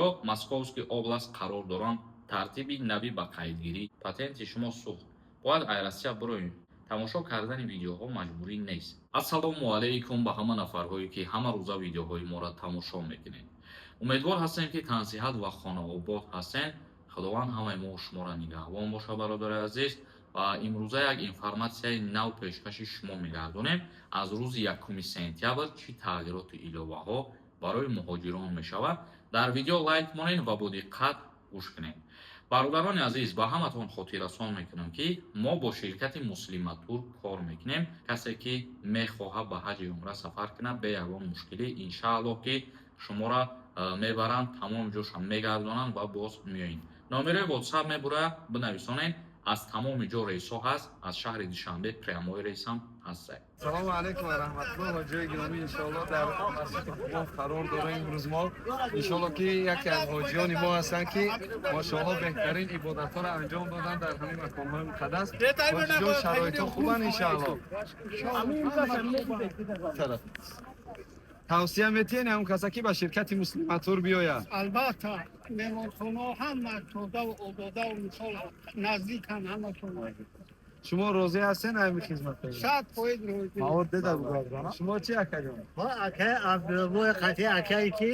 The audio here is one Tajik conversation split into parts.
ё Московский област қарор доранд тартиби нави ба қайдгирӣ. Патенти шумо сӯхт. Бояд Айросия бироем. тамошо кардани видеоҳо маҷбурӣ нест. Ассалому алайкум ба ҳама нафарҳое ки ҳама рӯза видеоҳои моро тамошо мекунед. умедвор ҳастем ки тансиҳат ва хонаобод ҳастен. худованд ҳамаи мо шуморо нигаҳбон боша, бародари азиз. ва имрӯза як информатсияи нав пешкаши шумо мегардонем. аз рӯзи 1 сентябр чӣ тағйироти иловаҳо барои муҳоҷирон мешавад. дар видео лайк монед ва бо диққат гӯш кунед. бародарони азиз, ба ҳаматон хотиррасон мекунам ки мо бо ширкати Муслиматур кор мекунем. касе ки мехоҳад ба ҳаҷи умра сафар кунад бе ягон мушкилӣ, иншааллоҳ ки шуморо мебаранд, тамоми ҷоша мегардонанд ва боз меоед. номерои WhatsApp мебурад, бинависонед. аз тамоми ҷо рейсҳо ҳаст. аз шаҳри Душанбе прямои рейсам ҳастад. салому алайкум ва раҳматуллоҳ. ҳоҷиёни гиромӣ, иншоаллоҳ дар масҷиди Қурбон қарор дорем. имрӯз мо иншоаллоҳ ки яке аз ҳоҷиёни мо ҳастанд ки мошоаллоҳ беҳтарин ибодатҳоро анҷом доданд дар ҳамин маконҳои муқаддас. ҳоҷиҷон, шароитҳо хубанд иншааллоҳ. тавсия метиҳед ҳамон каса ки ба ширкати Муслиматур биёяд? албатта меҳмонхонаҳо ҳама тода ва одода ва мисол наздиканд ҳаматон. шумо розӣ ҳастен ҳамин хизматҳои? 100% розӣ. мавод деда бугардона. шумо чи акаҷон? ما اکه عبدالله قطعی اکهی که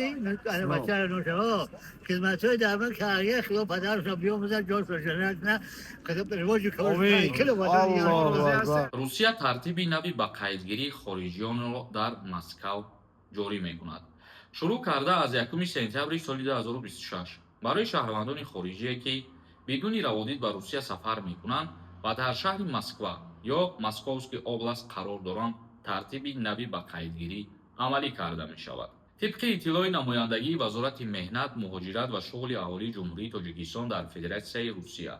بچه نوشه ها خدمت های درمان کاریه خیلی پدرش رو بیاموزن جاش رو جنرد نه خدمت رواجی که آمین. کلو بادن الله. русия тартиби нави ба қайдгирии хориҷиёнро дар Москав ҷорӣ мекунад. шурӯъ карда аз 1 сентябри соли 2026 барои шаҳрвандони хориҷие ки бидуни раводид ба Русия сафар мекунанд ва дар шаҳри Москва ё Московский област қарор доранд тартиби нави ба қайдгирӣ амалӣ карда мешавад. тибқи иттилои намояндагии Вазорати меҳнат, муҳоҷират ва шуғли аҳолии Ҷумҳурии Тоҷикистон дар Федератсияи Русия,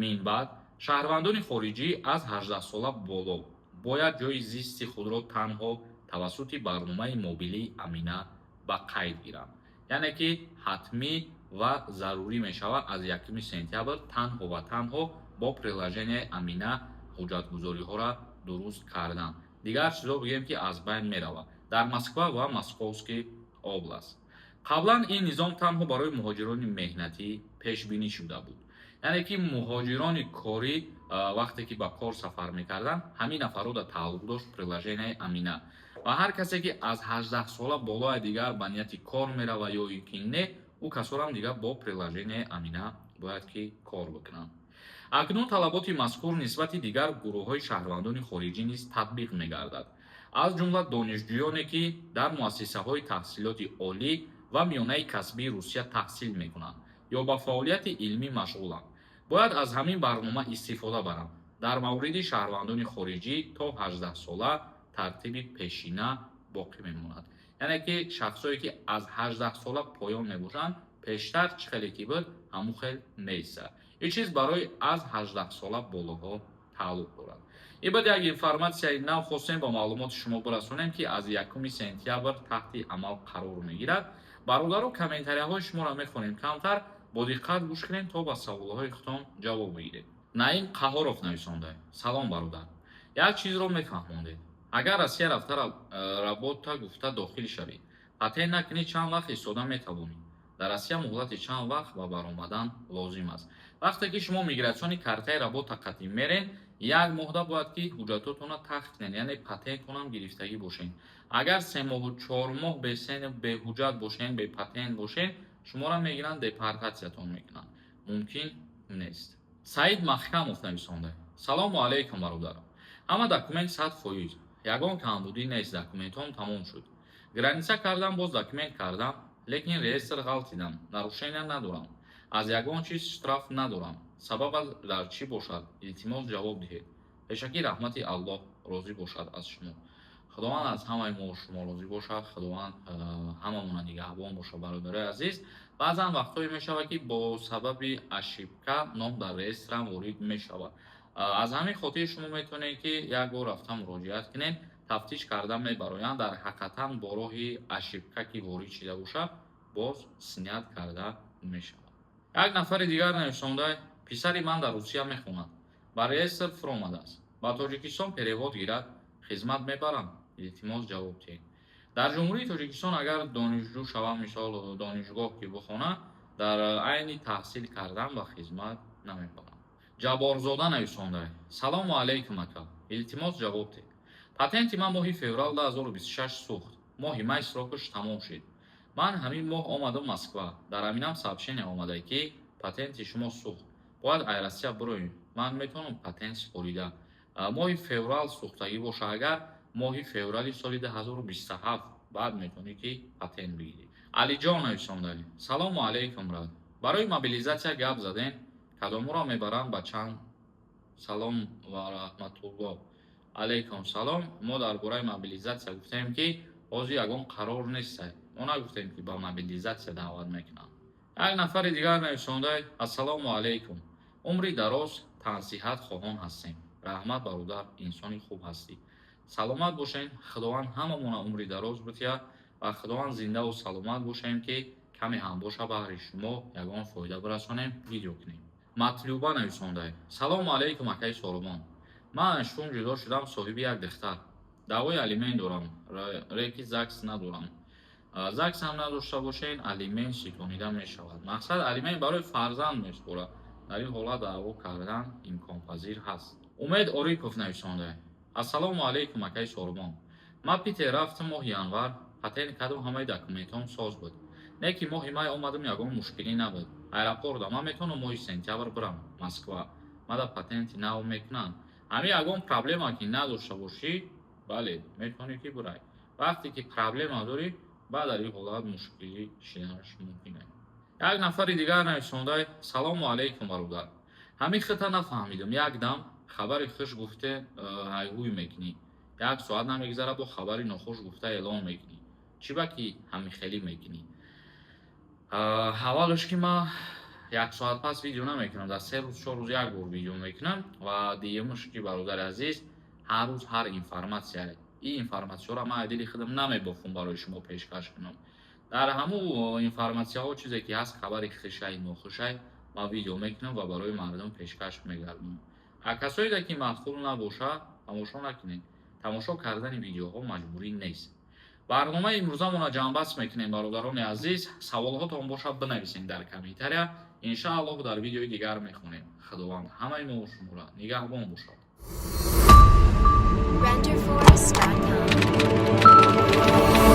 минбаъд шаҳрвандони хориҷӣ аз 18 сола боло бояд ҷойи зисти худро танҳо тавассути барномаи мобилии Амина ба қайд гиранд. яъне ки ҳатмӣ ва зарурӣ мешавад аз 1 сентябр танҳо ва танҳо бо приложенияи Амина ҳуҷҷатгузориҳоро дуруст кардан. дигар чизо бигем ки аз байн меравад дар Москва ва Московский област. қаблан ин низом танҳо барои муҳоҷирони меҳнатӣ пешбинӣ шуда буд. яъне ки муҳоҷирони корӣ вақте ки ба кор сафар мекарданд ҳамин нафарода тааллуқ дошт приложенияи Амина ва ҳар касе ки аз 18 сола болои дигар ба нияти кор мерава ё ин ки не, ӯ касорам дигар бо приложенияи Амина бояд ки кор бикунанд. акнун талаботи мазкур нисбати дигар гурӯҳҳои шаҳрвандони хориҷӣ низ татбиқ мегардад. аз ҷумла донишҷӯёне ки дар муассисаҳои таҳсилоти олӣ ва миёнаи касбии Русия таҳсил мекунанд ё ба фаъолияти илмӣ машғуланд бояд аз ҳамин барнома истифода баранд. дар мавриди шаҳрвандони хориҷӣ то 18 сола тартиби пешина боқӣ мемонад. яъне ки шахсое ки аз 18 сола поён мебошанд, пештар чӣ хеле ки буд ҳамун хел нест. ин чиз барои аз 18 сола болоҳо тааллуқ дорад. ин бод як информатсияи нав хостем ба маълумоти шумо бирасонем ки аз 1 сентябр таҳти амал қарор мегирад. бародаро, комментарияҳои шуморо мехонем камтар, бо диққат гӯш кунем то ба саволҳои худтон ҷавоб бигирем. наим қаҳоров нависонда: салом бародар, як чизро мефаҳмондед. агар Россия рафта работа гуфта дохил шавед, патент накунед, чанд вақт истода метавонед? дар Россия муҳлати чанд вақт ба баромадан лозим аст? вақте ки шумо мигратсиони картаи работа қатъим мерен, як моҳда бояд ки ҳуҷҷатотонро тахт кунед, яъне патентонам гирифтагӣ бошед. агар 3 моҳу 4 моҳ беҳуҷҷат бошед, бепатент бошед, шуморо мегиранд, депортатсиятон мекунанд. мумкин нест. саид маҳкамов нависонда: салому алайкум бародар, ҳама документ 100%, ягон камбудӣ нест, документом тамом шуд. граница кардам, боз документ кардам, лекин реестр ғалтидам, нарушения надорам, аз ягон чиз штраф надорам. сабаба дар чӣ бошад? илтимос ҷавоб диҳед. пешакӣ раҳмати Аллоҳ розӣ бошад аз шумо. худованд аз ҳамаи мо шумо розӣ бошад. худованд ҳамамона нигаҳбон бошад. бародари азиз, баъзан вақтҳое мешавад ки бо сабаби ошибка ном дар реестрам ворид мешавад. аз ҳамин хотир шумо метавонед ки як бор рафта муроҷиат кунед, тафтиш карда мебароянд, дар ҳақиқатан бо роҳи ошибка ки ворид шуда бошад боз снят карда мешавад. як нафари дигар нависонда: писари ман дар Русия мехонад, ба реестр фуромадааст, ба Тоҷикистон перевод гирад, хизмат мебарам, илтимос ҷавоб диҳед. дар ҷумҳурии тоҷикистон агар донишҷӯ шавам, мисол донишгоҳ ки бихона, дар айни таҳсил кардан ва хизмат намекунам. ҷаборзода нависондай: салому алайкум ака, илтимос ҷавоб диҳ. Патенти ман моҳи феврал 2026 сӯхт. Моҳи май срокаш тамом шид. Ман ҳамин моҳ омадам Москва. Дар ҳаминам сообщение омада ки патенти шумо сӯхт. Бояд Айросия бироем. Ман метавонам патент супорида моҳи феврал сӯхтагӣ боша. Агар моҳи феврали соли 2027 баъд метавонӣ ки патент бигирӣ. Алиҷон нависондаи: салому алайкум брат. Барои мобилизатсия гап задем. Кадомуро мебаранд ба чанд? Салом ва раҳматуллоҳ. алайкум салом. Мо дар бораи мобилизатсия гуфтем ки ҳозир ягон қарор нест. Мо нагуфтем ки ба мобилизатсия даъват мекунам. Як нафари дигар нависондаи: ассалому алайкум. умри дароз, тансиҳат хоҳон ҳастем. раҳмат бародар, инсони хуб ҳастӣ. саломат бошем. худованд ҳамамона умри дароз битиҳад ва худованд зиндаву саломат бошем ки каме ҳам боша баҳри шумо ягон фоида бирасонем, видео кунем. матлуба нависондаи: салому алайкум акаи Соломон. ман шум ҷудо шудам, соҳиби як духтар. даъвои алимент дорам. реки ЗАГС надорам. ЗАГС ҳам надошта бошен, алимент ситонида мешавад. мақсад алимент барои фарзанд меспорад. дар ин ҳолат даъво кардан имконпазир ҳаст. умед Орипов нависондаи: ассалому алайкум акаи Соломон. ман Питер рафтам моҳи январ. патент кардам, ҳамаи документҳом соз буд. не ки моҳи май омадам, ягон мушкилӣ набуд. аэропорда ман метавонам моҳи сентябр бирам Москва. мада патенти нав мекунанд. ҳамин ягон проблема ки надошта бошӣ, бале, метавонӣ ки бирай. вақте ки проблема дорӣ, баъд дар ин ҳолат мушкилӣ шиданаш мумкин аст. як нафари дигар нависондаи: салому алайкум бародар. ҳамин хита нафаҳмидам. як дам хабари хуш гуфте ҳайҳуй мекунӣ. як соат намегзарад, бо хабари нохуш гуфта эълон мекунӣ. чӣ ба ки ҳамихелӣ мекунӣ? аввалаш ки ман як соат пас видео намекунам. дар 3 рӯз 4 рӯз як бор видео мекунам. ва диюмаш ки бародари азиз, ҳар рӯз ҳар информатсия, ин информатсияро ман аз дили худам намебофам барои шумо пешкаш кунам. дар ҳамун информатсияҳо чизе ки ҳаст, хабари хушай нохушай, ман видео мекунам ва барои мардум пешкаш мегардонам. касоеде ки маъқул набошад, тамошо накунед. тамошо кардани видеоҳо маҷбурӣ нест. барномаи имрӯзамона ҷамъбаст мекунем бародарони азиз. саволҳотон бошад бинависед дар комментария. иншааллоҳ дар видеои дигар мехонем. худованд ҳамаи мо шуморо нигаҳбон бошад. renderforest.com